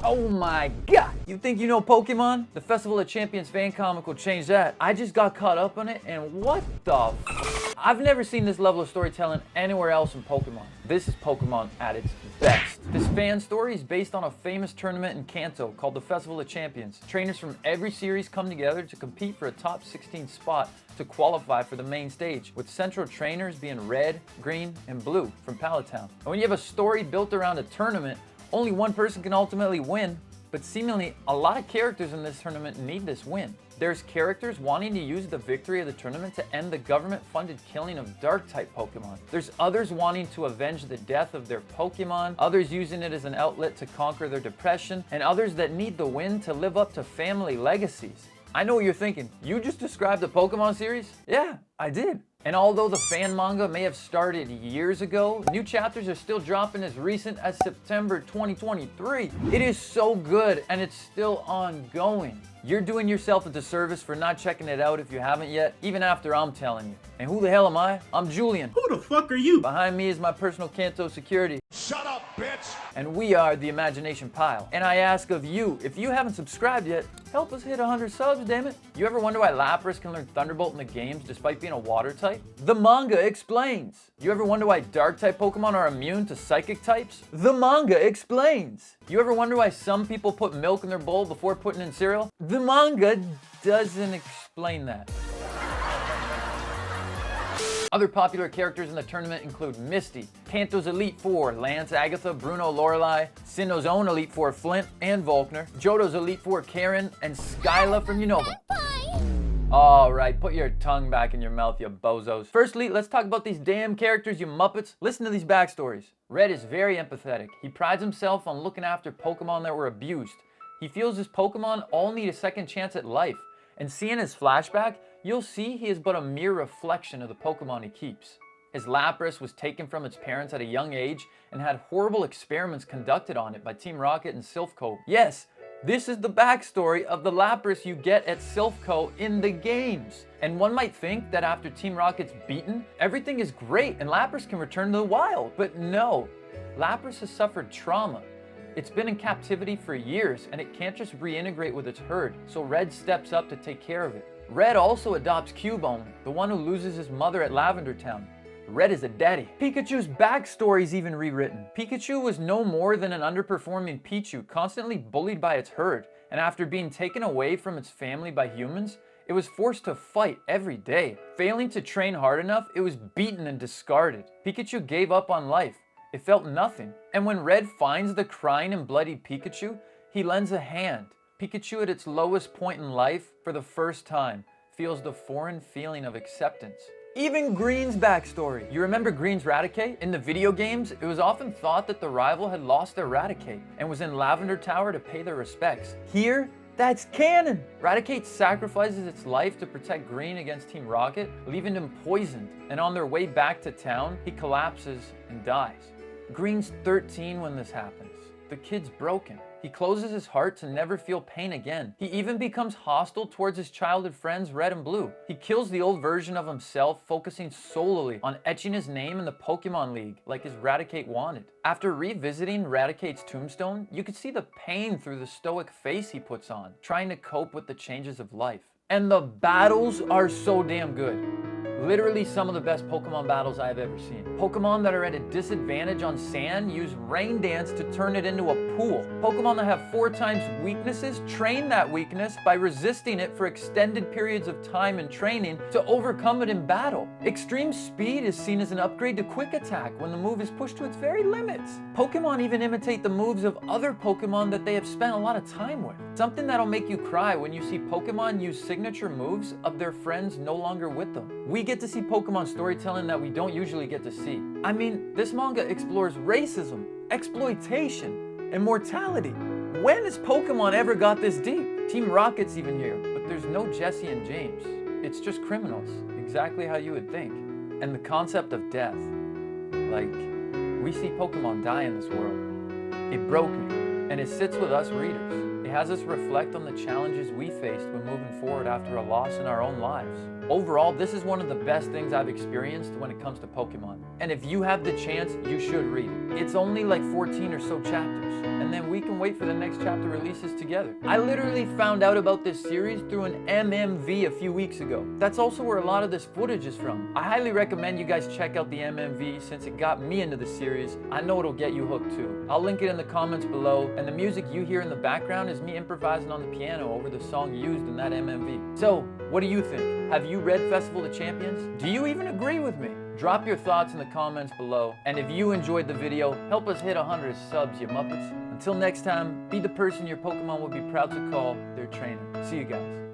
Oh my god! You think you know Pokemon? The Festival of Champions fan comic will change that. I just got caught up on it and what the I've never seen this level of storytelling anywhere else in Pokemon. This is Pokemon at its best. This fan story is based on a famous tournament in Kanto called the Festival of Champions. Trainers from every series come together to compete for a top 16 spot to qualify for the main stage, with central trainers being red, green, and blue from Palatown. And when you have a story built around a tournament, only one person can ultimately win, but seemingly a lot of characters in this tournament need this win. There's characters wanting to use the victory of the tournament to end the government-funded killing of Dark-type Pokemon. There's others wanting to avenge the death of their Pokemon, others using it as an outlet to conquer their depression, and others that need the win to live up to family legacies. I know what you're thinking. You just described the Pokemon series? Yeah, I did. And although the fan manga may have started years ago, new chapters are still dropping as recent as September 2023. It is so good and it's still ongoing. You're doing yourself a disservice for not checking it out if you haven't yet, even after I'm telling you. And who the hell am I? I'm Julian. Who the fuck are you? Behind me is my personal Kanto security. Shut up, bitch! And we are the Imagination Pile. And I ask of you, if you haven't subscribed yet, help us hit 100 subs, damn it. You ever wonder why Lapras can learn Thunderbolt in the games despite being a water type? The manga explains. You ever wonder why dark type Pokemon are immune to psychic types? The manga explains. You ever wonder why some people put milk in their bowl before putting in cereal? The manga doesn't explain that. Other popular characters in the tournament include Misty, Kanto's Elite Four, Lance, Agatha, Bruno, Lorelei, Sinnoh's own Elite Four, Flint, and Volkner, Johto's Elite Four, Karen, and Skyla from Unova. Alright, put your tongue back in your mouth, you bozos. Firstly, let's talk about these damn characters, you muppets. Listen to these backstories. Red is very empathetic. He prides himself on looking after Pokemon that were abused. He feels his Pokemon all need a second chance at life. And seeing his flashback, you'll see he is but a mere reflection of the Pokemon he keeps. His Lapras was taken from its parents at a young age and had horrible experiments conducted on it by Team Rocket and Silphco. Yes, this is the backstory of the Lapras you get at Silphco in the games. And one might think that after Team Rocket's beaten, everything is great and Lapras can return to the wild. But no, Lapras has suffered trauma. It's been in captivity for years and it can't just reintegrate with its herd, so Red steps up to take care of it. Red also adopts Cubone, the one who loses his mother at Lavender Town. Red is a daddy. Pikachu's backstory is even rewritten. Pikachu was no more than an underperforming Pichu, constantly bullied by its herd, and after being taken away from its family by humans, it was forced to fight every day. Failing to train hard enough, it was beaten and discarded. Pikachu gave up on life. It felt nothing. And when Red finds the crying and bloody Pikachu, he lends a hand. Pikachu at its lowest point in life, for the first time, feels the foreign feeling of acceptance. Even Green's backstory. You remember Green's Raticate? In the video games, it was often thought that the rival had lost their Raticate and was in Lavender Tower to pay their respects. Here, that's canon! Raticate sacrifices its life to protect Green against Team Rocket, leaving him poisoned, and on their way back to town, he collapses and dies. Green's 13 when this happens. The kid's broken. He closes his heart to never feel pain again. He even becomes hostile towards his childhood friends Red and Blue. He kills the old version of himself, focusing solely on etching his name in the Pokemon League like his Raticate wanted. After revisiting Raticate's tombstone, you could see the pain through the stoic face he puts on, trying to cope with the changes of life. And the battles are so damn good. Literally some of the best Pokemon battles I have ever seen. Pokemon that are at a disadvantage on sand use Rain Dance to turn it into a pool. Pokemon that have 4 times weaknesses train that weakness by resisting it for extended periods of time and training to overcome it in battle. Extreme Speed is seen as an upgrade to Quick Attack when the move is pushed to its very limits. Pokemon even imitate the moves of other Pokemon that they have spent a lot of time with. Something that'll make you cry when you see Pokemon use signature moves of their friends no longer with them. We get to see Pokemon storytelling that we don't usually get to see. I mean, this manga explores racism, exploitation, and mortality. When has Pokemon ever got this deep? Team Rocket's even here, but there's no Jesse and James. It's just criminals, exactly how you would think. And the concept of death. Like, we see Pokemon die in this world. It broke me, and it sits with us readers. It has us reflect on the challenges we faced when moving forward after a loss in our own lives. Overall, this is one of the best things I've experienced when it comes to Pokemon. And if you have the chance, you should read it. It's only like 14 or so chapters, and then we can wait for the next chapter releases together. I literally found out about this series through an MMV a few weeks ago. That's also where a lot of this footage is from. I highly recommend you guys check out the MMV since it got me into the series. I know it'll get you hooked too. I'll link it in the comments below, and the music you hear in the background is me improvising on the piano over the song used in that MMV. So, what do you think? Have you read Festival of Champions? Do you even agree with me? Drop your thoughts in the comments below, and if you enjoyed the video, help us hit 100 subs, you Muppets. Until next time, be the person your Pokemon would be proud to call their trainer. See you guys.